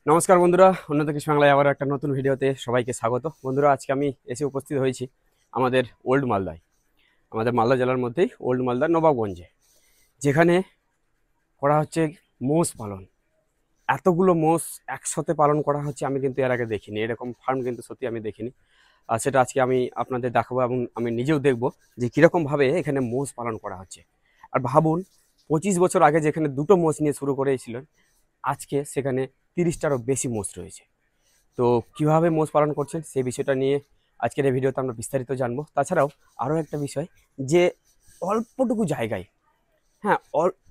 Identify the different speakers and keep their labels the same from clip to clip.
Speaker 1: নমস্কার বন্ধুরা, উন্নত কৃষি বাংলায় আবার একটা নতুন ভিডিওতে সবাইকে স্বাগত। বন্ধুরা, আজকে আমি এসে উপস্থিত হয়েছি আমাদের ওল্ড মালদায়, আমাদের মালদা জেলার মধ্যেই ওল্ড মালদার নবাবগঞ্জে, যেখানে করা হচ্ছে মোষ পালন। এতগুলো মোষ একসাথে পালন করা হচ্ছে আমি কিন্তু এর আগে দেখিনি, এরকম ফার্ম কিন্তু সত্যি আমি দেখিনি। আর সেটা আজকে আমি আপনাদের দেখাবো এবং আমি নিজেও দেখব যে কীরকমভাবে এখানে মোষ পালন করা হচ্ছে। আর ভাবুন, 25 বছর আগে যেখানে দুটো মোষ নিয়ে শুরু করেছিলেন, আজকে সেখানে 30টারও বেশি মোষ রয়েছে। তো কিভাবে মোষ পালন করছেন সেই বিষয়টা নিয়ে আজকের এই ভিডিওতে আমরা বিস্তারিত জানবো। তাছাড়াও আরও একটা বিষয়, যে অল্পটুকু জায়গায়, হ্যাঁ,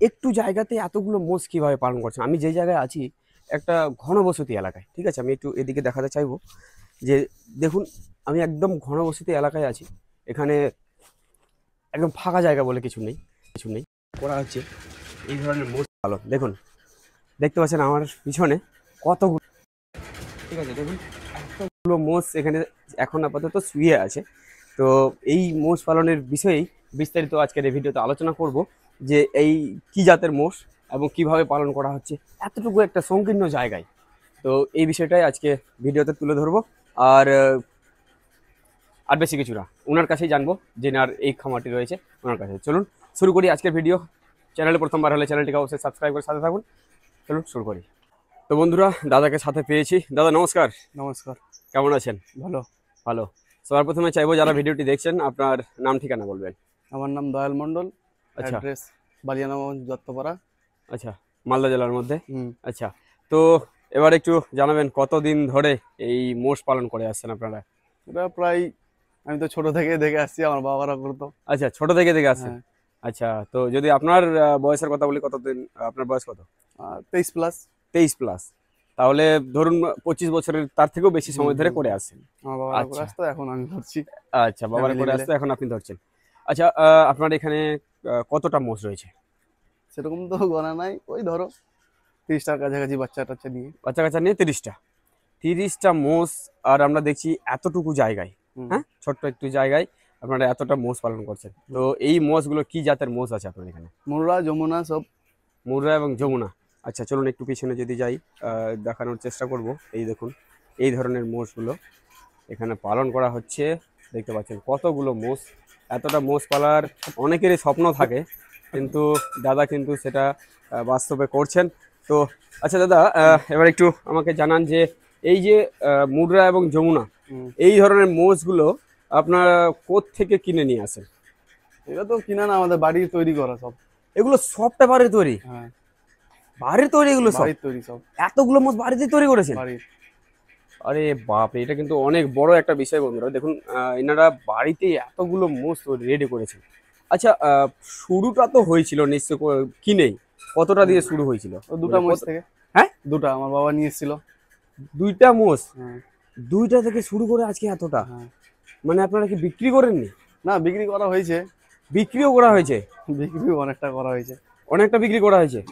Speaker 1: একটু জায়গাতে এতগুলো মোষ কীভাবে পালন করছেন। আমি যে জায়গায় আছি একটা ঘনবসতি এলাকায়, ঠিক আছে, আমি একটু এদিকে দেখাতে চাইবো যে দেখুন, আমি একদম ঘনবসতি এলাকায় আছি। এখানে একদম ফাঁকা জায়গা বলে কিছু নেই করা হচ্ছে এই ধরনের মোষ পালন। দেখুন, দেখতে পাচ্ছেন আমার পিছনে কতগুলো, ঠিক আছে, দেখুন এতগুলো মোষ এখানে এখন আপাতত শুয়ে আছে। তো এই মোষ পালনের বিষয়েই বিস্তারিত আজকের এই ভিডিওতে আলোচনা করব, যে এই কি জাতের মোষ এবং কিভাবে পালন করা হচ্ছে এতটুকু একটা সংকীর্ণ জায়গায়। তো এই বিষয়টাই আজকে ভিডিওতে তুলে ধরবো। আর আর বেশি কিছু না, ওনার কাছেই জানবো, যেনার এই খামারটি রয়েছে ওনার কাছে। চলুন শুরু করি আজকের ভিডিও। চ্যানেলে প্রথমবার হলে চ্যানেলটিকে অবশ্যই সাবস্ক্রাইব করে সাথে থাকুন। চলুন শুরু করি। তো বন্ধুরা, দাদাকে সাথে পেয়েছি। দাদা নমস্কার।
Speaker 2: নমস্কার।
Speaker 1: কেমন আছেন?
Speaker 2: ভালো।
Speaker 1: ভালো। সবার প্রথমে চাইবো, যারা ভিডিওটি দেখছেন, আপনার নাম ঠিকানা বলবেন।
Speaker 2: আমার নাম দয়াল মণ্ডল।
Speaker 1: আচ্ছা
Speaker 2: অ্যাড্রেস বালিয়ানাগঞ্জ দত্তপাড়া।
Speaker 1: আচ্ছা, মালদা জেলার মধ্যে।
Speaker 2: হুম।
Speaker 1: আচ্ছা, তো এবার একটু জানাবেন কতদিন ধরে এই মোষ পালন করে আসছেন আপনারা?
Speaker 2: এটা প্রায় আমি তো ছোট থেকে দেখে আসছি, আমার বাবারা করতো।
Speaker 1: আচ্ছা, ছোট থেকে দেখে আসছেন।
Speaker 2: হ্যাঁ।
Speaker 1: আচ্ছা, তো যদি আপনার বয়সের কথা বলি, কতদিন, আপনার বয়স কত?
Speaker 2: 23+।
Speaker 1: 23+। তাহলে ধরুন 25 বছরের তার থেকেও বেশি
Speaker 2: হুম
Speaker 1: সময় ধরে
Speaker 2: হুম
Speaker 1: করে
Speaker 2: হুম।
Speaker 1: আসছেন।
Speaker 2: আমার বাবারা করে
Speaker 1: আচ্ছা
Speaker 2: আসতো, এখন আমি করছি।
Speaker 1: আচ্ছা, বাবার
Speaker 2: ফ্যামিলি
Speaker 1: করে
Speaker 2: মিলে
Speaker 1: আসতে এখন আপনি ধরছেন। আচ্ছা, আপনার এখানে কতটা মোষ রয়েছে?
Speaker 2: সেরকম তো গণা নাই, ওই ধরো 30টার কাছাকাছি বাচ্চা টাচ্চা নিয়ে।
Speaker 1: বাচ্চা কাচ্চা নিয়ে 30টা মোষ। আর আমরা দেখছি এতটুকু জায়গায়,
Speaker 2: হুম
Speaker 1: হ্যাঁ, ছোট্ট একটু জায়গায় আপনারা এতটা মোষ পালন করছেন। তো
Speaker 2: হুম।
Speaker 1: এই মোষগুলো কি জাতের মোষ আছে আপনার এখানে?
Speaker 2: মুররা যমুনা সব।
Speaker 1: মুর্রা এবং যমুনা। আচ্ছা, চলুন একটু পিছনে যদি যাই, দেখানোর চেষ্টা করব। এই দেখুন, এই ধরনের মোষগুলো এখানে পালন করা হচ্ছে। দেখতে পাচ্ছেন কতগুলো মোষ। এতটা মোষ পালার অনেকেরই স্বপ্ন থাকে, কিন্তু দাদা কিন্তু সেটা বাস্তবে করছেন। তো আচ্ছা দাদা, এবার একটু আমাকে জানান যে এই যে মুর্রা এবং যমুনা,
Speaker 2: হুম।
Speaker 1: এই ধরনের মোষগুলো আপনারা কোত্থেকে কিনে নিয়ে আসেন?
Speaker 2: এটা তো কিনা না, আমাদের বাড়ির তৈরি করা সব।
Speaker 1: এগুলো সবটা বাড়ির তৈরি?
Speaker 2: হ্যাঁ,
Speaker 1: বাড়ির তৈরি এগুলো সব?
Speaker 2: বাড়ির তৈরি সব।
Speaker 1: এতগুলো মোষ বাড়িতে তৈরি করেছেন?
Speaker 2: বাড়ির।
Speaker 1: আরে বাপ রে, এটা কিন্তু অনেক বড় একটা বিষয় বন্ধুরা। দেখুন, এনারা বাড়িতে এতগুলো মোষ রেডি করেছেন। আচ্ছা, শুরুটা তো হয়েছিল নিশ্চয় কিনেই। কতটা দিয়ে শুরু হয়েছিল?
Speaker 2: ও দুটা
Speaker 1: মানে
Speaker 2: মহিষ থেকে।
Speaker 1: হ্যাঁ,
Speaker 2: দুটা আমার বাবা নিয়ে এসেছিল।
Speaker 1: 2টা মোষ?
Speaker 2: হ্যাঁ
Speaker 1: 2টা থেকে শুরু করে আজকে এতটা?
Speaker 2: হ্যাঁ।
Speaker 1: মানে আপনারা কি বিক্রি করেননি?
Speaker 2: না, বিক্রি করা হয়েছে।
Speaker 1: বিক্রিও করা হয়েছে?
Speaker 2: বিক্রি অনেকটা করা হয়েছে।
Speaker 1: অনেকটা বিক্রি করা হয়েছে?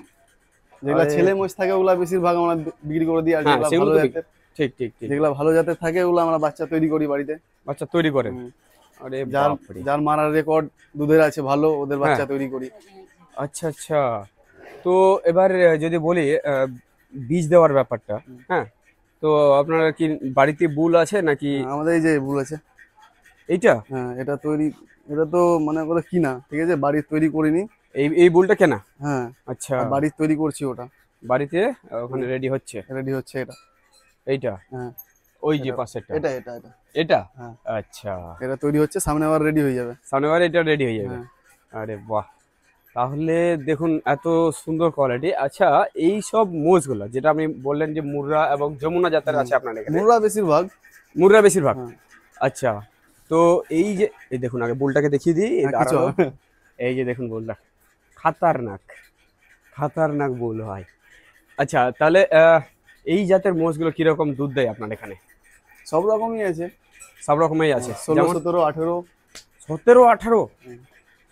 Speaker 2: যেগুলা
Speaker 1: আরে
Speaker 2: ছেলে মোষ থাকে ওগুলা বেশিরভাগ আমরা বিক্রি করে দিই, আর
Speaker 1: হ্যাঁ,
Speaker 2: যেগুলা
Speaker 1: সেগুলো
Speaker 2: ভালো
Speaker 1: তো
Speaker 2: জাতের,
Speaker 1: ঠিক ঠিক ঠিক।
Speaker 2: যেগুলা ভালো জাতের থাকে ওগুলো আমরা বাচ্চা তৈরি করি বাড়িতে।
Speaker 1: বাচ্চা তৈরি করেন?
Speaker 2: হুম।
Speaker 1: আরে
Speaker 2: যার
Speaker 1: বাপ রে।
Speaker 2: যার মারার রেকর্ড দুধের আছে ভালো, ওদের
Speaker 1: হ্যাঁ,
Speaker 2: বাচ্চা তৈরি করি।
Speaker 1: আচ্ছা আচ্ছা। তো এবার যদি বলি বীজ দেওয়ার ব্যাপারটা,
Speaker 2: হুম।
Speaker 1: হ্যাঁ, তো আপনারা কি বাড়িতে বুল আছে নাকি?
Speaker 2: হ্যাঁ, আমাদের এই যে বুল আছে।
Speaker 1: এইটা?
Speaker 2: হ্যাঁ, এটা তৈরি, এটা তো মনে করে কিনা, ঠিক আছে, বাড়ির তৈরি করিনি।
Speaker 1: এই এই বুলটা কেনা?
Speaker 2: হ্যাঁ,
Speaker 1: আচ্ছা,
Speaker 2: আর বাড়ির তৈরি করছি ওটা।
Speaker 1: বাড়িতে ওখানে রেডি হচ্ছে।
Speaker 2: রেডি হচ্ছে এটা।
Speaker 1: এইটা?
Speaker 2: হ্যাঁ,
Speaker 1: ওই যে
Speaker 2: এটা
Speaker 1: পাশেরটা?
Speaker 2: এটা এটা এটা
Speaker 1: এটা?
Speaker 2: হ্যাঁ,
Speaker 1: আচ্ছা,
Speaker 2: এটা তৈরি হচ্ছে, সামনে আবার রেডি হয়ে যাবে।
Speaker 1: সামনেবার এটা রেডি হয়ে যাবে?
Speaker 2: হ্যাঁ।
Speaker 1: আরে বাহ, তাহলে দেখুন এত সুন্দর কোয়ালিটি। আচ্ছা, এই সব মোষগুলো যেটা আপনি বললেন যে মুর্রা এবং যমুনা জাতের আছে আপনার এখানে,
Speaker 2: মুররা বেশিরভাগ।
Speaker 1: মুর্রা বেশিরভাগ?
Speaker 2: হ্যাঁ।
Speaker 1: আচ্ছা, তো এই যে, এই দেখুন, আগে বুলটাকে দেখিয়ে দিই, এই
Speaker 2: হ্যাঁ, কিছু
Speaker 1: দাঁড়ালো।
Speaker 2: হবে।
Speaker 1: এই যে দেখুন বুলটা, খাতারনাক, খাতারনাক বুল হয়। আচ্ছা, তাহলে এই জাতের মোষগুলো কিরকম দুধ দেয় আপনার এখানে?
Speaker 2: সব রকমই আছে।
Speaker 1: সব রকমই আছে?
Speaker 2: 16,
Speaker 1: যেমন
Speaker 2: 17, 18।
Speaker 1: 17-18?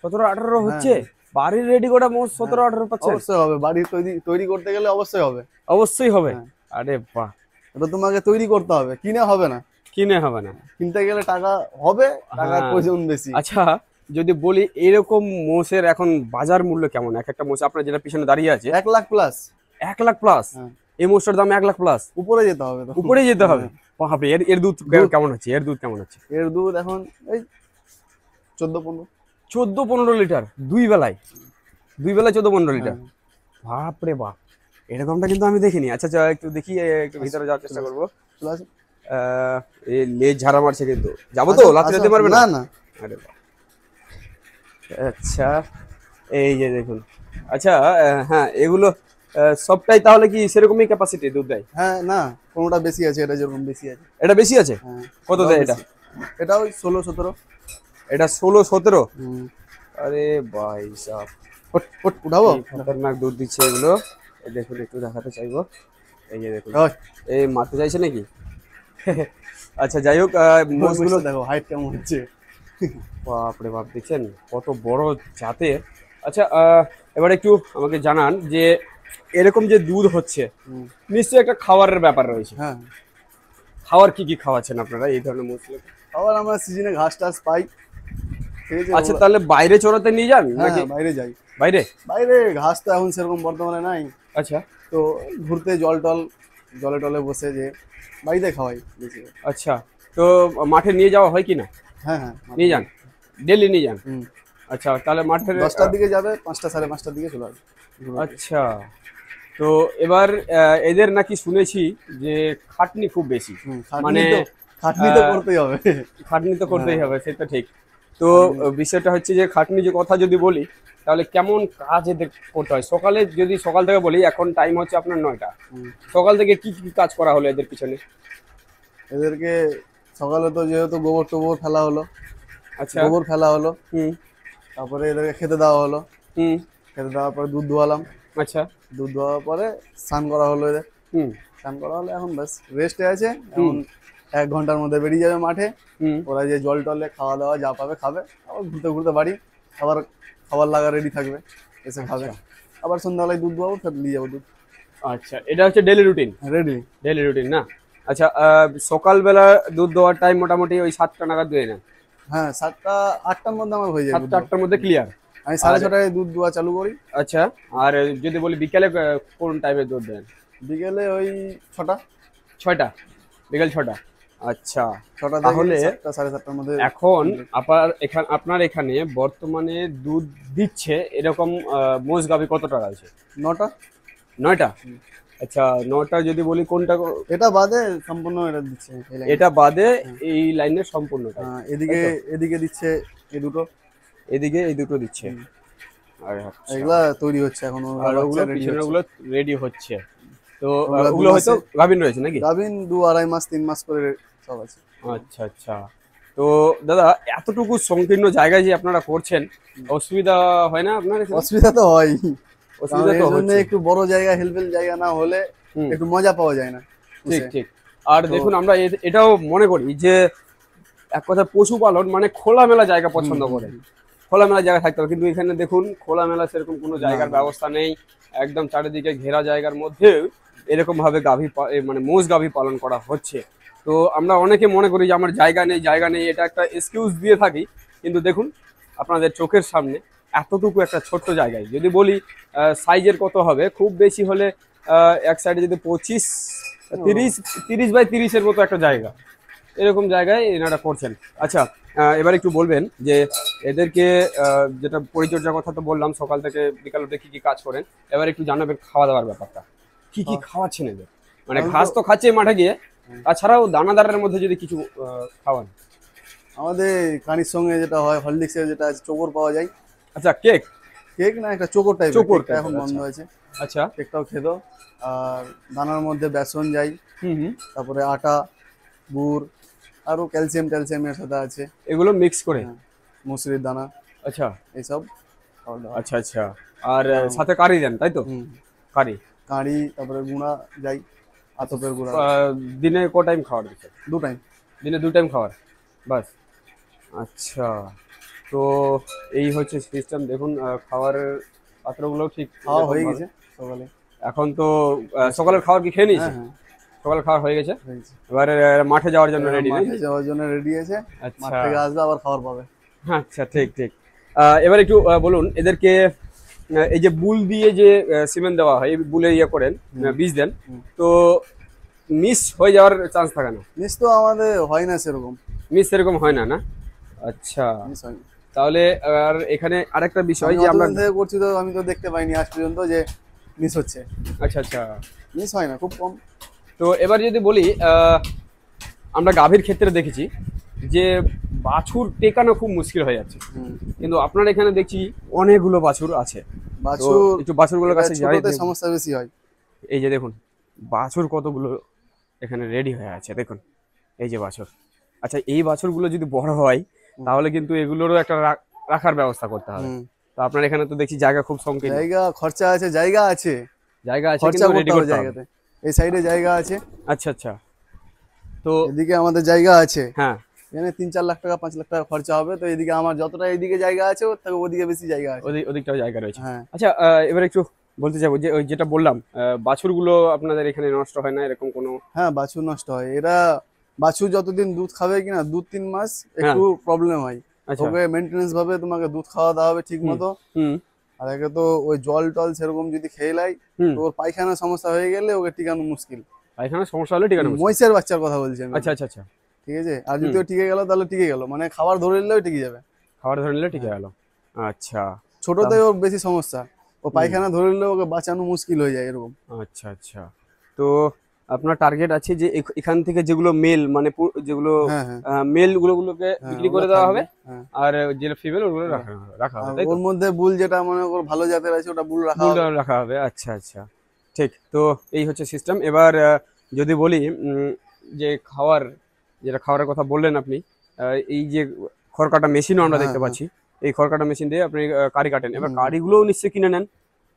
Speaker 1: 17-18
Speaker 2: হ্যাঁ
Speaker 1: হচ্ছে? বাড়ির রেডি করা মোষ
Speaker 2: হ্যাঁ,
Speaker 1: 17-18 পাচ্ছেন?
Speaker 2: অবশ্যই হবে, বাড়ির তৈরি তৈরি করতে গেলে অবশ্যই হবে।
Speaker 1: অবশ্যই হবে।
Speaker 2: হ্যাঁ,
Speaker 1: আরে বাহ,
Speaker 2: এটা তোমাকে তৈরি করতে হবে, কিনে হবে না।
Speaker 1: কিনে হবে না?
Speaker 2: কিনতে গেলে টাকা হবে, টাকার
Speaker 1: হ্যাঁ।
Speaker 2: প্রয়োজন বেশি।
Speaker 1: আচ্ছা, যদি বলি এরকম মোষের এখন বাজার মূল্য কেমন? এক একটা মোষ আপনার যেটা পিছনে দাঁড়িয়ে আছে,
Speaker 2: 1 লাখ প্লাস।
Speaker 1: 1 লাখ প্লাস?
Speaker 2: হ্যাঁ।
Speaker 1: এই মোষটার দাম 1 লাখ প্লাস,
Speaker 2: উপরে যেতে হবে তো।
Speaker 1: উপরে যেতে হবে। বাপরে, এর এর দুধ কেমন হচ্ছে? এর দুধ কেমন হচ্ছে?
Speaker 2: এর দুধ এখন এই 14-15।
Speaker 1: 14-15 লিটার দুই বেলায়? দুই বেলায় 14-15 লিটার?
Speaker 2: হ্যাঁ।
Speaker 1: বাপরে বাপ, এরকমটা কিন্তু আমি দেখিনি। আচ্ছা আচ্ছা, একটু দেখি, একটু ভিতরে যাওয়ার চেষ্টা করবো।
Speaker 2: চলে আসো।
Speaker 1: এই লেজ ঝাড়া মারছে কিন্তু, যাবো তো? লাথি দিতে পারবে না?
Speaker 2: না না।
Speaker 1: আরে বাহ। আচ্ছা, এই যে দেখুন। আচ্ছা, হ্যাঁ, এগুলো সবটাই তাহলে কি সেরকমই ক্যাপাসিটি দুধ দেয়?
Speaker 2: হ্যাঁ না, কোনোটা বেশি আছে, এটা যেরকম বেশি আছে।
Speaker 1: এটা বেশি আছে?
Speaker 2: হ্যাঁ।
Speaker 1: কত
Speaker 2: এটাও
Speaker 1: দেয় এটা?
Speaker 2: বেশি। এটা ওই 16-17।
Speaker 1: এটা 16-17?
Speaker 2: হুম।
Speaker 1: আরে ভাই সাহেব,
Speaker 2: উঠাবো।
Speaker 1: কি খতরনাক দুধ দিচ্ছে এগুলো। এই দেখুন, একটু দেখাতে চাইবো। এই যে দেখুন,
Speaker 2: ওই,
Speaker 1: এই মারতে চাইছে নাকি? আচ্ছা, যাই হোক, মোষগুলো
Speaker 2: মোষগুলো দেখো হাইট কেমন হচ্ছে।
Speaker 1: বাপরে বাপ, দেখছেন কত বড় জাতের। আচ্ছা, এবার একটু আমাকে জানান যে এরকম যে দুধ হচ্ছে,
Speaker 2: হুম।
Speaker 1: নিশ্চয়ই একটা খাবারের ব্যাপার রয়েছে।
Speaker 2: হ্যাঁ।
Speaker 1: খাবার কি কি খাওয়াচ্ছেন আপনারা এই ধরনের মোষগুলো?
Speaker 2: আবার আমরা সিজনে ঘাস টাস পাই, ঠিক আছে।
Speaker 1: আচ্ছা, তাহলে বাইরে চড়াতে নিয়ে যান
Speaker 2: হ্যাঁ
Speaker 1: নাকি?
Speaker 2: বাইরে যাই।
Speaker 1: বাইরে?
Speaker 2: বাইরে ঘাস তো এখন সেরকম বর্তমানে নাই,
Speaker 1: আচ্ছা
Speaker 2: তো ঘুরতে জলে টলে বসে যে বাড়িতে খাওয়াই বেশি।
Speaker 1: আচ্ছা, তো মাঠে নিয়ে যাওয়া হয় কি না?
Speaker 2: হ্যাঁ হ্যাঁ।
Speaker 1: নিয়ে যান, ডেলি নিয়ে যান?
Speaker 2: হুম।
Speaker 1: আচ্ছা, তাহলে মাঠের
Speaker 2: 10টার দিকে যাবে, 5টা 5:30টার দিকে চলে আসবে।
Speaker 1: আচ্ছা, তো এবার এদের নাকি শুনেছি যে খাটনি খুব বেশি, মানে
Speaker 2: খাটনি তো করতেই হবে।
Speaker 1: খাটনি তো করতেই
Speaker 2: হ্যাঁ।
Speaker 1: হবে, সেটা ঠিক। তো বিষয়টা হচ্ছে যে খাটনি যে কথা যদি বলি, তাহলে কেমন কাজ এদের করতে হয়? সকালে, যদি সকাল থেকে বলি, এখন টাইম হচ্ছে আপনার 9টা,
Speaker 2: হুম।
Speaker 1: সকাল থেকে কি কি কাজ করা হলো এদের পিছনে?
Speaker 2: এদেরকে সকালে তো যেহেতু গোবর টোবর ফেলা হলো,
Speaker 1: আচ্ছা।
Speaker 2: গোবর ফেলা হলো,
Speaker 1: হুম
Speaker 2: তারপরে এদেরকে খেতে দেওয়া হলো,
Speaker 1: হুম।
Speaker 2: খেতে দেওয়ার পরে দুধ দোয়ালাম,
Speaker 1: আচ্ছা।
Speaker 2: দুধ দোয়ার পরে স্নান করা হলো এদের,
Speaker 1: হুম
Speaker 2: স্নান করা হলো, এখন ব্যাস রেস্টে আছে। এখন 1 ঘন্টার মধ্যে বেরিয়ে যাবে মাঠে।
Speaker 1: হুম।
Speaker 2: ওরা যে জল টলে খাওয়া দাওয়া যা পাবে খাবে, আবার ঘুরতে ঘুরতে বাড়ি, আবার খাবার লাগা রেডি থাকবে, এসে খাবে। আবার সন্ধ্যাবেলায় দুধ দোয়াবো, ফের নিয়ে যাবো দুধ।
Speaker 1: আচ্ছা, এটা হচ্ছে daily routine?
Speaker 2: Ready.
Speaker 1: Daily routine না? আচ্ছা, সকালবেলা দুধ দেওয়ার টাইম মোটামুটি ওই 7টা নাগাদ দিয়ে নেন?
Speaker 2: হ্যাঁ 7টা 8টার মধ্যে আমার হয়ে যায় দুধ
Speaker 1: 7টা-8টার মধ্যে ক্লিয়ার?
Speaker 2: দোয়া। আমি 6:30টায় দুধ দোয়া চালু করি।
Speaker 1: আচ্ছা, আর যদি বলি বিকেলে কোন টাইমে দুধ দেন?
Speaker 2: বিকেলে ওই 6টা।
Speaker 1: 6টা? বিকেল 6টা? আচ্ছা,
Speaker 2: 6টা
Speaker 1: তাহলে
Speaker 2: থেকে 7টা 7:30টার মধ্যে।
Speaker 1: এখন আপনার এখানে বর্তমানে দুধ দিচ্ছে এরকম মোষ গাভী কতটা আছে?
Speaker 2: 9টা।
Speaker 1: 9টা? আচ্ছা, 9টা যদি বলি কোনটা
Speaker 2: এটা বাদে সম্পূর্ণ এটা দিচ্ছে এই লাইনে।
Speaker 1: এটা বাদে এই লাইনের সম্পূর্ণটা?
Speaker 2: এদিকে এদিকে দিচ্ছে এই দুটো,
Speaker 1: এদিকে এই দুটো দিচ্ছে। আর আচ্ছা,
Speaker 2: এগুলা তৈরি হচ্ছে এখন,
Speaker 1: আর ওগুলো পিছনে ওগুলো রেডি হচ্ছে। তো
Speaker 2: ওগুলা
Speaker 1: ওগুলো হয়তো গাভিন রয়েছে নাকি?
Speaker 2: গাভিন 2-2.5 মাস 3 মাস করে সব আছে।
Speaker 1: আচ্ছা আচ্ছা, তো দাদা, এতটুকু সংকীর্ণ জায়গায় যে আপনারা করছেন, অসুবিধা হয় না আপনার এখানে?
Speaker 2: অসুবিধা তো হয়,
Speaker 1: অসুবিধা
Speaker 2: এই
Speaker 1: তো
Speaker 2: জন্য
Speaker 1: হচ্ছে।
Speaker 2: একটু বড় জায়গা, হেলফেল জায়গা না হলে
Speaker 1: হুম,
Speaker 2: একটু মজা পাওয়া যায় না।
Speaker 1: ঠিক ঠিক। আর দেখুন, আমরা এটাও মনে করি যে এক কথা পশুপালন মানে খোলামেলা জায়গা পছন্দ করে, খোলামেলা জায়গা থাকতে হবে। কিন্তু এখানে দেখুন, খোলামেলা সেরকম কোনো জায়গার ব্যবস্থা নেই। একদম চারিদিকে ঘেরা জায়গার মধ্যে এরকম ভাবে মানে মোষ গাভী পালন করা হচ্ছে। তো আমরা অনেকে মনে করি যে আমার জায়গা নেই, জায়গা নেই, এটা একটা এক্সকিউজ দিয়ে থাকি। কিন্তু দেখুন, আপনাদের চোখের সামনে এতটুকু একটা ছোট্ট জায়গায়, যদি বলি সাইজের কত হবে, খুব বেশি হলে এক সাইডে যদি 30 বাই 30-এর মতো একটা জায়গা, এরকম জায়গায় এনারা করছেন। আচ্ছা, এবার একটু বলবেন যে এদেরকে যেটা পরিচর্যার কথা তো বললাম, সকাল থেকে বিকাল অবধি কি কি কাজ করেন, এবার একটু জানাবেন খাওয়া দাওয়ার ব্যাপারটা, কি কি খাওয়াচ্ছেন এদের? মানে ঘাস তো খাচ্ছে মাঠে গিয়ে, তাছাড়াও দানাদারের মধ্যে যদি কিছু খাওয়ান।
Speaker 2: আমাদের কানির সঙ্গে যেটা হয়, হরলিক্সের যেটা আছে, চোকর পাওয়া যায়।
Speaker 1: আচ্ছা, কেক?
Speaker 2: কেক না, একটা চোকর টাইপের,
Speaker 1: চোকর
Speaker 2: কেকটা এখন বন্ধ আছে।
Speaker 1: আচ্ছা।
Speaker 2: কেকটাও খেতো। আর দানার মধ্যে বেসন যাই,
Speaker 1: হুম।
Speaker 2: তারপরে আটা, গুড়, আরো ক্যালসিয়ামের সাথে আছে,
Speaker 1: এগুলো মিক্স করে?
Speaker 2: মুসুরির দানা,
Speaker 1: আচ্ছা
Speaker 2: এইসব খাওয়া দাওয়া।
Speaker 1: আচ্ছা আচ্ছা, আর সাথে কারি দেন তাই তো? কারি,
Speaker 2: কাঁড়ি, তারপরে গুঁড়া যাই, আতপের গুঁড়া।
Speaker 1: দিনে ক টাইম খাওয়ার দিচ্ছে?
Speaker 2: 2 টাইম।
Speaker 1: দিনে 2 টাইম খাওয়ার, বাস? আচ্ছা, তো এই হচ্ছে সিস্টেম। দেখুন, খাবারের পাত্রগুলো ঠিক
Speaker 2: খাওয়া হয়ে গেছে সকালে।
Speaker 1: এখন তো সকালের খাবার কি খেয়ে নিয়েছে?
Speaker 2: হ্যাঁ
Speaker 1: সকালের খাবার হয়ে গেছে,
Speaker 2: হয়ে গেছে।
Speaker 1: এবারে মাঠে যাওয়ার জন্য রেডি নেই?
Speaker 2: মাঠে যাওয়ার জন্য রেডি আছে,
Speaker 1: আচ্ছা।
Speaker 2: মাঠ থেকে আসবে আবার খাবার পাবে।
Speaker 1: আচ্ছা, ঠিক ঠিক। এবার একটু বলুন, এদেরকে এই যে বুল দিয়ে যে সিমেন্ট দেওয়া হয়, এই বুলে ইয়ে করেন, বীজ দেন,
Speaker 2: হুম।
Speaker 1: তো মিস হয়ে যাওয়ার চান্স থাকে না?
Speaker 2: মিস তো আমাদের হয় না সেরকম,
Speaker 1: মিস এরকম হয় না, না? আচ্ছা,
Speaker 2: মিস হয় না।
Speaker 1: তাহলে আর এখানে আরেকটা বিষয়
Speaker 2: আমি
Speaker 1: যে আমরা,
Speaker 2: অতদিন থেকে করছি তো আমি তো দেখতে পাইনি আজ পর্যন্ত যে মিস হচ্ছে।
Speaker 1: আচ্ছা আচ্ছা,
Speaker 2: মিস হয় না, খুব কম।
Speaker 1: তো এবার যদি বলি আমরা গাভীর ক্ষেত্রে দেখেছি যে বাছুর টেকানো খুব মুশকিল হয়ে যাচ্ছে,
Speaker 2: হুম।
Speaker 1: কিন্তু আপনার এখানে দেখছি অনেকগুলো বাছুর আছে। তো
Speaker 2: বাছুর
Speaker 1: একটু বাছুরগুলোর
Speaker 2: এটা
Speaker 1: কাছে যাই,
Speaker 2: ছোটতে
Speaker 1: দেখব।
Speaker 2: সমস্যা বেশি হয়।
Speaker 1: এই যে দেখুন বাছুর কতগুলো এখানে রেডি হয়ে আছে, দেখুন এই যে বাছুর। আচ্ছা, এই বাছুরগুলো যদি বড় হয় তাহলে কিন্তু এগুলোরও একটা রাখার ব্যবস্থা করতে হবে।
Speaker 2: হুম।
Speaker 1: তো আপনার এখানে তো দেখছি জায়গা খুব সংকীর্ণ,
Speaker 2: জায়গা খরচা আছে, জায়গা আছে,
Speaker 1: জায়গা আছে
Speaker 2: খরচা
Speaker 1: কিন্তু
Speaker 2: করতে
Speaker 1: রেডি
Speaker 2: হবে
Speaker 1: করতে হবে।
Speaker 2: জায়গাতে। এই সাইডে জায়গা আছে,
Speaker 1: আচ্ছা আচ্ছা, তো
Speaker 2: এদিকে আমাদের জায়গা আছে।
Speaker 1: হ্যাঁ,
Speaker 2: এখানে 3-4 লাখ টাকা 5 লাখ টাকা খরচা হবে, তো এদিকে আমার যতটা এদিকে জায়গা আছে ওর থেকে ওদিকে বেশি জায়গা আছে।
Speaker 1: ওদিকটাও জায়গা রয়েছে।
Speaker 2: হ্যাঁ।
Speaker 1: আচ্ছা, এবার একটু বলতে চাবো যে ওই যেটা বললাম, বাছুরগুলো আপনাদের এখানে নষ্ট হয় না এরকম কোনো?
Speaker 2: হ্যাঁ, বাছুর নষ্ট হয়। এরা বাছুর যতদিন দুধ খাবে কিনা 2-3 মাস
Speaker 1: হ্যাঁ,
Speaker 2: একটু প্রবলেম হয়।
Speaker 1: আচ্ছা,
Speaker 2: ওকে মেনটেনেন্স ভাবে তোমাকে দুধ খাওয়াতে হবে ঠিক
Speaker 1: হুম
Speaker 2: মতো।
Speaker 1: হুম
Speaker 2: আর একে তো ওই জল টল সেরকম যদি খেয়ে লাই
Speaker 1: হুম,
Speaker 2: তো ওর পায়খানার সমস্যা হয়ে গেলে ওকে টিকানো মুশকিল।
Speaker 1: পায়খানা সমস্যা হলে ঠিক আছে।
Speaker 2: মহিষের বাচ্চার কথা বলছি আমি।
Speaker 1: আচ্ছা আচ্ছা আচ্ছা,
Speaker 2: ঠিক আছে, আর যদি
Speaker 1: হুম,
Speaker 2: ও টিকে গেল তাহলে টিকে গেল, মানে খাবার ধরে নিলেও টিকে যাবে।
Speaker 1: খাবার ধরে নিলে ঠিক
Speaker 2: হ্যাঁ।
Speaker 1: গেল। আচ্ছা,
Speaker 2: ছোটতে ওর বেশি সমস্যা, ও
Speaker 1: হুম,
Speaker 2: পায়খানা ধরে নিলে ওকে বাঁচানো মুশকিল হয়ে যায় এরকম।
Speaker 1: আচ্ছা আচ্ছা, তো আপনার টার্গেট আছে যে এখান থেকে যেগুলো মেল মানে যেগুলো
Speaker 2: হ্যাঁ হ্যাঁ
Speaker 1: মেল গুলোকে
Speaker 2: হ্যাঁ,
Speaker 1: বিক্রি
Speaker 2: ওগুলো
Speaker 1: করে দেওয়া
Speaker 2: থাকবে।
Speaker 1: হবে,
Speaker 2: হ্যাঁ।
Speaker 1: আর যেটা ফিমেল ওগুলো
Speaker 2: ওরা-
Speaker 1: রাখা হবে,
Speaker 2: আর
Speaker 1: তাই তো?
Speaker 2: ওর মধ্যে বুল যেটা মনে করো ভালো জাতের আছে ওটা বুল রাখা
Speaker 1: বুল
Speaker 2: হবে।
Speaker 1: রাখা হবে, আচ্ছা আচ্ছা, ঠিক। তো এই হচ্ছে সিস্টেম। এবার যদি বলি যে যেটা খাওয়ারের কথা বললেন আপনি, এই যে খড়কাটা মেশিনও আমরা
Speaker 2: হ্যাঁ
Speaker 1: দেখতে
Speaker 2: হ্যাঁ।
Speaker 1: পাচ্ছি, এই খড়কাটা মেশিন দিয়ে আপনি কারি কাটেন। এবার
Speaker 2: হুম।
Speaker 1: কারিগুলোও নিশ্চয়ই কিনে নেন?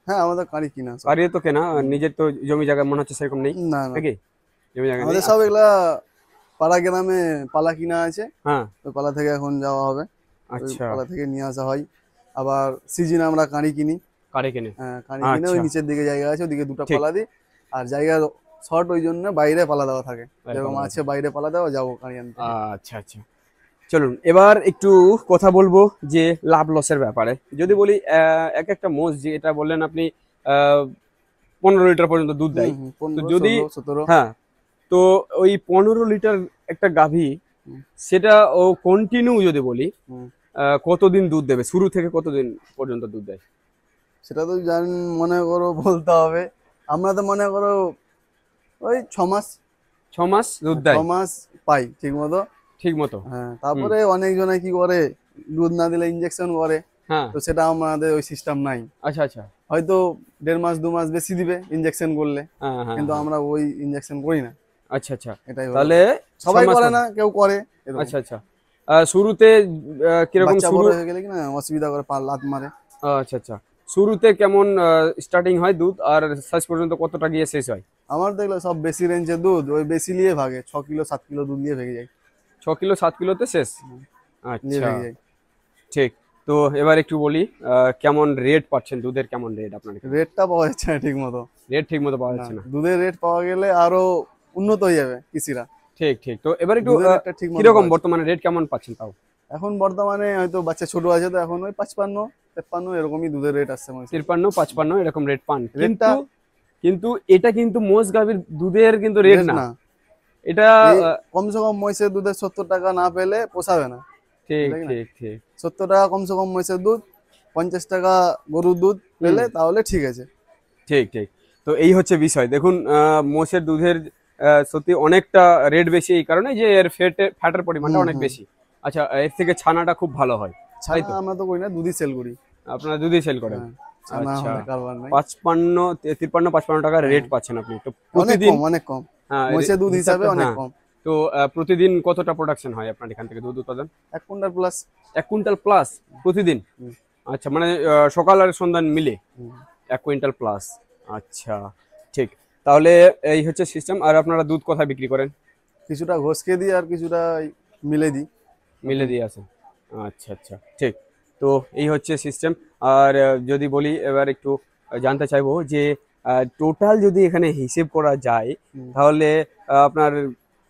Speaker 2: হ্যাঁ, আমাদের কারি কিনা সব।
Speaker 1: কারি তো কেনা,
Speaker 2: হুম।
Speaker 1: নিজের তো জমি জায়গা মনে হচ্ছে সেরকম নেই
Speaker 2: না না,
Speaker 1: নাকি? জমি জায়গা নেই,
Speaker 2: আমাদের সব
Speaker 1: আচ্ছা,
Speaker 2: এগুলা পাড়া গ্রামে পালা কিনা আছে।
Speaker 1: হ্যাঁ,
Speaker 2: ওই পালা থেকে এখন যাওয়া হবে, ওই
Speaker 1: আচ্ছা,
Speaker 2: পালা থেকে নিয়ে আসা হয়। আবার সিজনে আমরা কাঁড়ি কিনি।
Speaker 1: কারি কিনে,
Speaker 2: হ্যাঁ, কাঁড়ি কিনে ওই
Speaker 1: আচ্ছা,
Speaker 2: নিচের দিকে জায়গা আছে ওদিকে দুটো
Speaker 1: ঠিক,
Speaker 2: পালা দিই। আর জায়গা শর্ট ওই জন্য বাইরে পালা দেওয়া থাকে,
Speaker 1: বাইরে
Speaker 2: যেরকম
Speaker 1: পালা
Speaker 2: আছে বাইরে পালা দেওয়া যাবো কাঁড়ি আনতে।
Speaker 1: আচ্ছা আচ্ছা, চলুন এবার একটু কথা বলবো যে লাভ লসের ব্যাপারে। যদি বলি এক একটা মোষ, যে এটা বললেন আপনি, 15 লিটার পর্যন্ত দুধ
Speaker 2: হুম
Speaker 1: দেয়,
Speaker 2: হুম,
Speaker 1: তো
Speaker 2: 15,
Speaker 1: যদি,
Speaker 2: 16, 17।
Speaker 1: হ্যাঁ, তো ওই 15 লিটার একটা গাভী,
Speaker 2: হুম।
Speaker 1: সেটা ও কন্টিনিউ যদি বলি
Speaker 2: হুম।
Speaker 1: কতদিন দুধ দেবে, শুরু থেকে কতদিন পর্যন্ত দুধ দেয়?
Speaker 2: সেটা তো মনে করো বলতে হবে। আমরা তো মনে করো ওই 6 মাস,
Speaker 1: 6 মাস দুধ
Speaker 2: হ্যাঁ,
Speaker 1: দেয়
Speaker 2: 6 মাস পাই ঠিক মতো।
Speaker 1: ঠিক মতো?
Speaker 2: হ্যাঁ,
Speaker 1: হুম,
Speaker 2: তারপরে অনেকজনে কি করে দুধ না দিলে ইঞ্জেকশন করে,
Speaker 1: হ্যাঁ,
Speaker 2: তো সেটা আমাদের ওই সিস্টেম নাই।
Speaker 1: আচ্ছা আচ্ছা,
Speaker 2: হয়তো 1.5 মাস 2 মাস বেশি দিবে ইঞ্জেকশন করলে,
Speaker 1: হ্যাঁ হ্যাঁ
Speaker 2: কিন্তু
Speaker 1: হ্যাঁ,
Speaker 2: আমরা ওই ইঞ্জেকশন করি না।
Speaker 1: আচ্ছা আচ্ছা,
Speaker 2: এটাই হলো,
Speaker 1: তাহলে
Speaker 2: সবাই
Speaker 1: 6 মাস
Speaker 2: করে
Speaker 1: পর,
Speaker 2: না, কেউ করে এরকম।
Speaker 1: আচ্ছা আচ্ছা, শুরুতে কিরকম
Speaker 2: বাচ্চা
Speaker 1: শুরু?
Speaker 2: বড় হয়ে গেলে কিনা অসুবিধা করে, পা লাত মারে।
Speaker 1: আচ্ছা আচ্ছা, শুরুতে কেমন স্টার্টিং হয় দুধ, আর শেষ পর্যন্ত কতটা গিয়ে শেষ হয়?
Speaker 2: আমার দেখলে সব বেশি রেঞ্জের দুধ ওই বেশি নিয়ে ভাগে, 6 কিলো 7 কিলো দুধ নিয়ে ভেগে যায়।
Speaker 1: 6 কিলো 7 কিলোতে শেষ?
Speaker 2: নিয়ে
Speaker 1: আচ্ছা,
Speaker 2: ভেগে যায়।
Speaker 1: ঠিক। তো এবার একটু বলি কেমন রেট পাচ্ছেন, দুধের কেমন রেট আপনার এখানে?
Speaker 2: রেটটা পাওয়া যাচ্ছে না ঠিক মতো।
Speaker 1: রেট ঠিক মতো পাওয়া
Speaker 2: না,
Speaker 1: যাচ্ছে না?
Speaker 2: দুধের রেট পাওয়া গেলে আরো উন্নত হয়ে যাবে কৃষিরা।
Speaker 1: ঠিক ঠিক, তো এবার একটু
Speaker 2: দুধের রেটটা ঠিক মতো
Speaker 1: কিরকম
Speaker 2: পাওয়া যাচ্ছে।
Speaker 1: বর্তমানে রেট কেমন পাচ্ছেন তাও?
Speaker 2: এখন বর্তমানে হয়তো বাচ্চা ছোট আছে তো এখন ওই 55-53 এরকমই দুধের রেট আসছে মনে হচ্ছে।
Speaker 1: 53 55 এরকম রেট পান,
Speaker 2: রেটটা
Speaker 1: কিন্তু কিন্তু এটা কিন্তু মোষ গাভীর দুধের কিন্তু রেট
Speaker 2: রেট
Speaker 1: না
Speaker 2: না,
Speaker 1: এটা।
Speaker 2: এই কমসে কম মহিষের দুধের 70 টাকা না পেলে পোষাবে না।
Speaker 1: ঠিক
Speaker 2: বুঝলে কি না?
Speaker 1: ঠিক ঠিক
Speaker 2: 70 টাকা কমসে কম মহিষের দুধ, 50 টাকা গরুর দুধ পেলে তাহলে ঠিক আছে।
Speaker 1: ঠিক ঠিক, তো এই হচ্ছে বিষয়। দেখুন মোষের দুধের সত্যি অনেকটা রেট বেশি, এই কারণে যে এর ফ্যাটের পরিমাণটা
Speaker 2: হুম
Speaker 1: অনেক
Speaker 2: হুম।
Speaker 1: বেশি। আচ্ছা, এর থেকে ছানাটা খুব ভালো হয়, তাই
Speaker 2: ছানা
Speaker 1: তো?
Speaker 2: আমরা তো করি না, দুধই সেল করি।
Speaker 1: আপনারা দুধই সেল করেন?
Speaker 2: হ্যাঁ, ছানা
Speaker 1: আচ্ছা,
Speaker 2: আমাদের কারবার নাই।
Speaker 1: 53 53 55 টাকা রেট
Speaker 2: হ্যাঁ,
Speaker 1: পাচ্ছেন আপনি তো
Speaker 2: অনেক
Speaker 1: প্রতিদিন?
Speaker 2: কম, অনেক কম।
Speaker 1: হ্যাঁ,
Speaker 2: মহিষের দুধ হিসাবে
Speaker 1: হিসাবটা,
Speaker 2: অনেক
Speaker 1: হ্যাঁ।
Speaker 2: কম।
Speaker 1: তো প্রতিদিন কতটা প্রোডাকশন হয় আপনার এখান থেকে দুধ উৎপাদন?
Speaker 2: 1 কুইন্টাল প্লাস।
Speaker 1: 1 কুইন্টাল প্লাস প্রতিদিন?
Speaker 2: হুম,
Speaker 1: আচ্ছা, মানে সকাল আর সন্ধ্যা মিলে
Speaker 2: হুম।
Speaker 1: 1 কুইন্টাল প্লাস। আচ্ছা, ঠিক। তাহলে এই হচ্ছে সিস্টেম। আর আপনারা দুধ কোথায় বিক্রি করেন?
Speaker 2: কিছুটা ঘষকে দিই আর কিছুটা মিলে দিই।
Speaker 1: মিলে দিয়ে আসেন? আচ্ছা আচ্ছা, ঠিক। তো এই হচ্ছে সিস্টেম। আর যদি বলি এবার একটু জানতে চাইবো যে টোটাল যদি এখানে হিসেব করা যায়
Speaker 2: হুম।
Speaker 1: তাহলে আপনার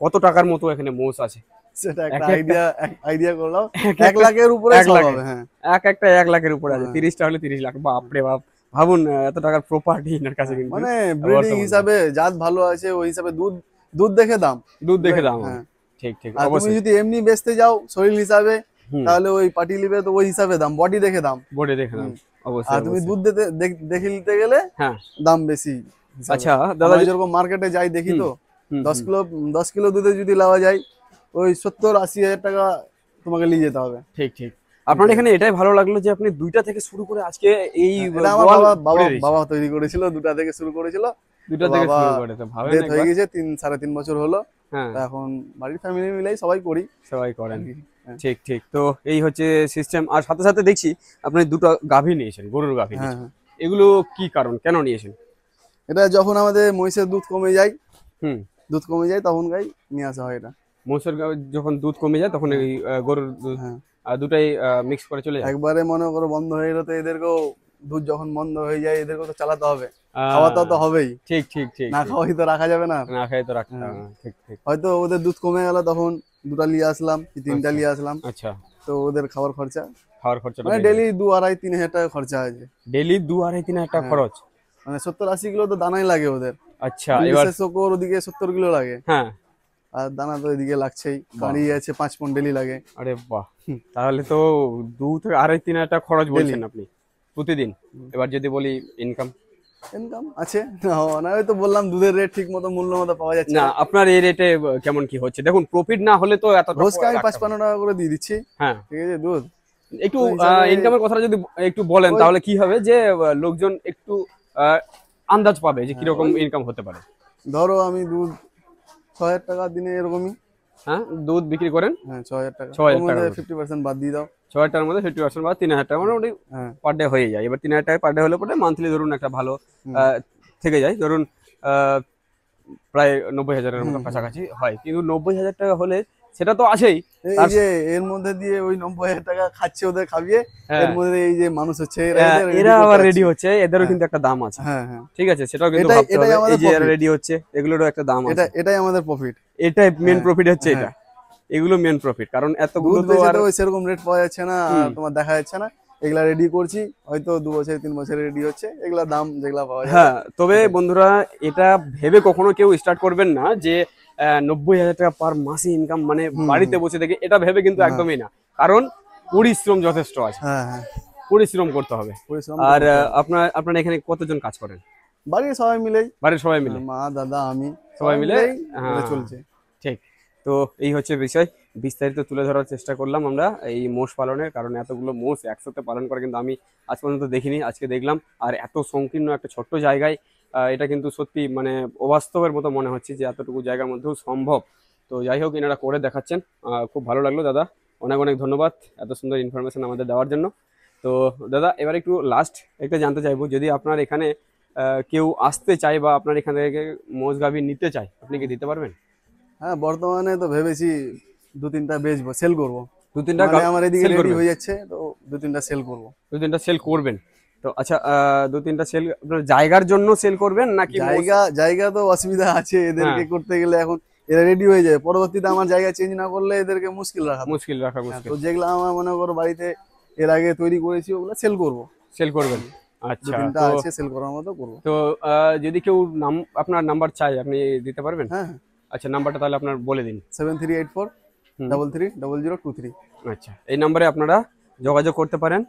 Speaker 1: কত টাকার মতো এখানে মোষ আছে?
Speaker 2: সেটা একটা
Speaker 1: এক একটা
Speaker 2: আইডিয়া করলাম,
Speaker 1: এক
Speaker 2: 1 লাখের উপরে
Speaker 1: 1
Speaker 2: সব
Speaker 1: লাখে
Speaker 2: হবে। হ্যাঁ
Speaker 1: একটা 1 লাখের উপরে আছে,
Speaker 2: হ্যাঁ।
Speaker 1: 30টা হলে 30 লাখ, বাপরে বাপ। ভাবুন এত টাকার প্রপার্টি এনার কাছে
Speaker 2: হ্যাঁ,
Speaker 1: কিন্তু
Speaker 2: মানে ব্রিডিং
Speaker 1: বর্তমানে
Speaker 2: হিসাবে জাত ভালো আছে, ওই হিসাবে দুধ দুধ দেখে দাম।
Speaker 1: দুধ দেখে
Speaker 2: বুঝলে?
Speaker 1: দাম হবে।
Speaker 2: হ্যাঁ।
Speaker 1: ঠিক ঠিক
Speaker 2: আর তুমি
Speaker 1: অবশ্যই।
Speaker 2: যদি এমনি বেচতে যাও শরীর হিসাবে,
Speaker 1: হুম,
Speaker 2: তাহলে ওই পাটি লিবে তো ওই হিসাবে দাম, বডি দেখে দাম।
Speaker 1: বোর্ডে দেখে দাম।
Speaker 2: হুম।
Speaker 1: অবশ্যই
Speaker 2: আর তুমি
Speaker 1: অবশ্যই।
Speaker 2: দুধ দেখে নিতে গেলে
Speaker 1: হ্যাঁ।
Speaker 2: দাম বেশি হিসাবে।
Speaker 1: আচ্ছা দাদা
Speaker 2: আমরা যেরকম মার্কেটে যাই দেখি
Speaker 1: হুম
Speaker 2: তো,
Speaker 1: হুম
Speaker 2: 10
Speaker 1: হুম।
Speaker 2: কিলো 10 কিলো দুধে যদি লাওয়া যায়, ওই 70-80 হাজার টাকা তোমাকে নিয়ে যেতে হবে।
Speaker 1: ঠিক ঠিক। আপনার এখানে এটাই ভালো লাগলো যে আপনি 2টা থেকে শুরু করে আজকে এই
Speaker 2: হ্যাঁ, এটা আমার
Speaker 1: গোয়াল
Speaker 2: বাবা বাবা
Speaker 1: করে দিয়েছেন।
Speaker 2: বাবা তৈরি করেছিল, 2টা থেকে শুরু করেছিল। তো
Speaker 1: 2টা থেকে
Speaker 2: বাবা
Speaker 1: শুরু করে তো ভাবেন
Speaker 2: ডেথ হয়ে
Speaker 1: একবার।
Speaker 2: গেছে, 3 সাড়ে 3 বছর হলো।
Speaker 1: হ্যাঁ,
Speaker 2: তো এখন বাড়ির ফ্যামিলি মিলেই সবাই করি
Speaker 1: সবাই
Speaker 2: আর
Speaker 1: করেন।
Speaker 2: কি। হ্যাঁ
Speaker 1: ঠিক ঠিক। তো এই হচ্ছে সিস্টেম। আর সাথে সাথে দেখছি আপনি 2টো গাভী নিয়েছেন, গরুর গাভী
Speaker 2: হ্যাঁ
Speaker 1: নিয়েছেন।
Speaker 2: হ্যাঁ।
Speaker 1: এগুলো কি কারণ, কেন নিয়েছেন?
Speaker 2: এটা যখন আমাদের মহিষের দুধ কমে যায়,
Speaker 1: হুম।
Speaker 2: তখন গাই নিয়ে আসা হয় এটা।
Speaker 1: মোষের যখন দুধ কমে যায় তখন
Speaker 2: হ্যাঁ
Speaker 1: এই গরুর দুধ
Speaker 2: হ্যাঁ।
Speaker 1: দুটাই মিক্স করে চলে যায়।
Speaker 2: একবারে মনে করো বন্ধ হয়ে গেলে তো এদেরকেও, দুধ যখন বন্ধ হয়ে যায় এদেরকেও তো চালাতে হবে, খাওয়াতে তো
Speaker 1: আহ,
Speaker 2: হবেই।
Speaker 1: ঠিক ঠিক ঠিক
Speaker 2: না
Speaker 1: ঠিক।
Speaker 2: খাওয়াই তো রাখা যাবে না।
Speaker 1: না খাই তো রাখতে
Speaker 2: হ্যাঁ।
Speaker 1: হবে। ঠিক ঠিক।
Speaker 2: হয়তো ওদের দুধ কমে গেল, তখন 2টা নিয়ে আসলাম কি 3টা
Speaker 1: আচ্ছা
Speaker 2: নিয়ে আসলাম।
Speaker 1: আচ্ছা।
Speaker 2: তো ওদের খাবার খরচা,
Speaker 1: খাওয়ার খরচাটা
Speaker 2: মানে
Speaker 1: বেড়ে যায়।
Speaker 2: ডেলি 2-2.5-3 হাজার টাকা খরচা আছে।
Speaker 1: ডেলি 2 2.5 3 একটা
Speaker 2: হ্যাঁ,
Speaker 1: খরচ।
Speaker 2: মানে 70-80 কিলো তো দানাই লাগে ওদের।
Speaker 1: আচ্ছা এবার।
Speaker 2: বিশেষ করে ওদিকে 70 কিলো লাগে,
Speaker 1: হ্যাঁ।
Speaker 2: আর দানা তো এদিকে লাগছেই,
Speaker 1: বাহ।
Speaker 2: কাঁড়ি আছে 5 পন ডেলি লাগে।
Speaker 1: আরে বাহ। তাহলে তো 2 থেকে 2.5 3 একটা খরচ
Speaker 2: ডেলি
Speaker 1: বলছেন আপনি প্রতিদিন। এবার যদি বলি ইনকাম।
Speaker 2: ইনকাম আছে। না হয়তো বললাম দুধের রেট ঠিক মতো মূল্য মতো পাওয়া যাচ্ছে
Speaker 1: না
Speaker 2: না।
Speaker 1: আপনার এই রেটে কেমন কি হচ্ছে? দেখুন প্রফিট না হলে তো এতটা
Speaker 2: রোজকে আমি
Speaker 1: রাখতে হবে
Speaker 2: 55 টাকা করে দিয়ে দিচ্ছি,
Speaker 1: হ্যাঁ।
Speaker 2: ঠিক আছে দুধ।
Speaker 1: একটু
Speaker 2: তো হিসাবে
Speaker 1: ইনকামের কথাটা যদি একটু বলেন
Speaker 2: ওই
Speaker 1: তাহলে কি হবে যে লোকজন একটু আহ, আন্দাজ পাবে যে
Speaker 2: হ্যাঁ,
Speaker 1: কিরকম
Speaker 2: ওই
Speaker 1: ইনকাম হতে পারে।
Speaker 2: ধরো আমি দুধ 6,000 টাকা দিনে এরকমই।
Speaker 1: হ্যাঁ দুধ বিক্রি করেন
Speaker 2: হ্যাঁ 6,000 টাকা,
Speaker 1: 6,000
Speaker 2: ওর
Speaker 1: টাকার
Speaker 2: মধ্যে
Speaker 1: মতো।
Speaker 2: 50% বাদ দিয়ে দাও।
Speaker 1: 6,000 টাকার মধ্যে 50% বা 3,000 টাকা মোটামুটি
Speaker 2: হ্যাঁ।
Speaker 1: পার ডে হয়ে যায়। এবার 3,000 টাকা পার ডে হলে পরে মান্থলি ধরুন একটা ভালো
Speaker 2: হুম
Speaker 1: আহ, থেকে যায় ধরুন আহ, প্রায় 90,000-এর মতো
Speaker 2: হুম হুম।
Speaker 1: কাছাকাছি হয়, কিন্তু 90,000 টাকা হলে সেটা তো আছেই।
Speaker 2: এই
Speaker 1: তার
Speaker 2: যে এর মধ্যে দিয়ে ওই 90,000 টাকা খাচ্ছে ওদের খাবিয়ে, এর
Speaker 1: হ্যাঁ
Speaker 2: মধ্যে এই যে মানুষ হচ্ছে এরা এদের
Speaker 1: এরা
Speaker 2: রেডি করতে
Speaker 1: আবার রেডি
Speaker 2: আছে।
Speaker 1: হচ্ছে, এদেরও
Speaker 2: হ্যাঁ
Speaker 1: কিন্তু একটা দাম আছে।
Speaker 2: হ্যাঁ হ্যাঁ।
Speaker 1: ঠিক আছে, সেটাও কিন্তু
Speaker 2: এটাই
Speaker 1: ভাবতে
Speaker 2: এটাই
Speaker 1: হবে। এই
Speaker 2: আমাদের
Speaker 1: যে এরা
Speaker 2: প্রফিট,
Speaker 1: রেডি হচ্ছে এগুলোরও একটা দাম আছে।
Speaker 2: এটাই আমাদের প্রফিট।
Speaker 1: এটাই মেন
Speaker 2: হ্যাঁ
Speaker 1: প্রফিট হচ্ছে
Speaker 2: হ্যাঁ।
Speaker 1: এটা। এগুলো মেন প্রফিট, কারণ এতগুলো
Speaker 2: দুধ
Speaker 1: তো
Speaker 2: বেচে
Speaker 1: আর
Speaker 2: তো ওই সেরকম রেট পাওয়া যাচ্ছে না, আর
Speaker 1: হুম।
Speaker 2: তোমার দেখা যাচ্ছে না। এগুলা রেডি করছি, হয়তো 2 বছর 3 বছরে রেডি হচ্ছে, এগুলা দাম যেগুলা পাওয়া যাবে
Speaker 1: হ্যাঁ তবে
Speaker 2: এটাই।
Speaker 1: বন্ধুরা এটা ভেবে কখনো কেউ স্টার্ট করবেন না যে 90,000 টাকা পার মাসে ইনকাম মানে
Speaker 2: হুম
Speaker 1: বাড়িতে
Speaker 2: হুম।
Speaker 1: বসে থেকে, এটা ভেবে কিন্তু
Speaker 2: না।
Speaker 1: একদমই না। কারণ পরিশ্রম যথেষ্ট আছে,
Speaker 2: হ্যাঁ হ্যাঁ।
Speaker 1: পরিশ্রম করতে হবে।
Speaker 2: পরিশ্রম তো
Speaker 1: আর
Speaker 2: করতে হবে।
Speaker 1: আপনার এখানে কতজন কাজ করেন?
Speaker 2: বাড়ির সবাই মিলেই,
Speaker 1: বাড়ির সবাই মিলে?
Speaker 2: মা দাদা আমি
Speaker 1: সবাই
Speaker 2: সবাই
Speaker 1: মিলে
Speaker 2: মিলেই এটা
Speaker 1: হ্যাঁ
Speaker 2: চলছে।
Speaker 1: ঠিক। তো এই হচ্ছে বিষয়, বিস্তারিত তুলে ধরার চেষ্টা করলাম আমরা এই মোষ পালনের, কারণ এতগুলো মোষ একসাথে পালন করে কিন্তু আমি আজ পর্যন্ত দেখিনি, আজকে দেখলাম। আর এত সংকীর্ণ একটা ছোট্ট জায়গায় এটা কিন্তু সত্যি মানে অবাস্তবের মতো মনে হচ্ছে যে এতটুকু জায়গার মধ্যেও সম্ভব। তো যাই হোক এনারা করে দেখাচ্ছেন, খুব ভালো লাগলো দাদা। অনেক অনেক ধন্যবাদ এত সুন্দর ইনফরমেশন আমাদের দেওয়ার জন্য। তো দাদা এবার একটু লাস্ট একটা জানতে চাইবো, যদি আপনার এখানে কেউ আসতে চায় বা আপনার এখান থেকে মোষ গাভী নিতে চায়, আপনি কি দিতে পারবেন?
Speaker 2: হ্যাঁ বর্তমানে তো ভেবেছি 2-3টা বেচবো, সেল করবো।
Speaker 1: 2 3টা
Speaker 2: মানে আমার এদিকে
Speaker 1: সেল
Speaker 2: রেডি
Speaker 1: করবেন?
Speaker 2: হয়ে যাচ্ছে, তো 2-3টা সেল করবো।
Speaker 1: 2 3টা সেল করবেন? তো আচ্ছা 2 3টা সেল আপনার জায়গার জন্য সেল করবেন নাকি
Speaker 2: জায়গা জায়গা তো অসুবিধা আছে
Speaker 1: হ্যাঁ
Speaker 2: এদেরকে করতে গেলে, এখন এরা রেডি হয়ে যায়, পরবর্তীতে আমার জায়গা চেঞ্জ না করলে এদেরকে মুশকিল রাখা তো।
Speaker 1: মুশকিল রাখা
Speaker 2: হ্যাঁ,
Speaker 1: মুশকিল।
Speaker 2: তো যেগুলো আমার মনে করো বাড়িতে এর আগে তৈরি করেছি ওগুলো সেল করবো।
Speaker 1: সেল করবেন? আচ্ছা
Speaker 2: 2-3টা
Speaker 1: তো
Speaker 2: আছে সেল করার মতো করবো।
Speaker 1: তো যদি কেউ আপনার নাম্বার চায় আপনি দিতে পারবেন?
Speaker 2: হ্যাঁ
Speaker 1: আচ্ছা নাম্বারটা তাহলে আপনার বলে দিন।
Speaker 2: 7384
Speaker 1: হুম।
Speaker 2: 330023।
Speaker 1: আচ্ছা এই নাম্বারে আপনারা যোগাযোগ করতে পারেন,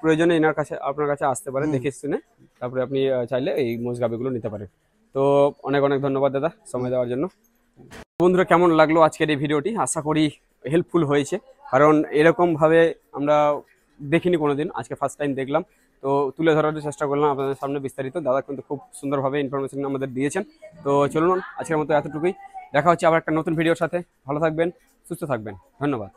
Speaker 1: প্রয়োজনে এনার কাছে আপনার কাছে আসতে পারেন
Speaker 2: হুম
Speaker 1: দেখে শুনে, তারপরে আপনি চাইলে এই মোষ গাভীগুলো নিতে পারেন। তো অনেক অনেক ধন্যবাদ দাদা সময়
Speaker 2: হুম।
Speaker 1: দেওয়ার জন্য। বন্ধুরা কেমন লাগলো আজকের এই ভিডিওটি? আশা করি হেল্পফুল হয়েছে, কারণ এরকমভাবে আমরা দেখিনি কোনোদিন, আজকে ফার্স্ট টাইম দেখলাম। তো তুলে ধরার চেষ্টা করলাম আপনাদের সামনে বিস্তারিত। দাদা কিন্তু খুব সুন্দরভাবে ইনফরমেশন আমাদের দিয়েছেন। তো চলুন আজকের মতো এতটুকুই, দেখা হচ্ছে আবার একটা নতুন ভিডিওর সাথে। ভালো থাকবেন, সুস্থ থাকবেন, ধন্যবাদ।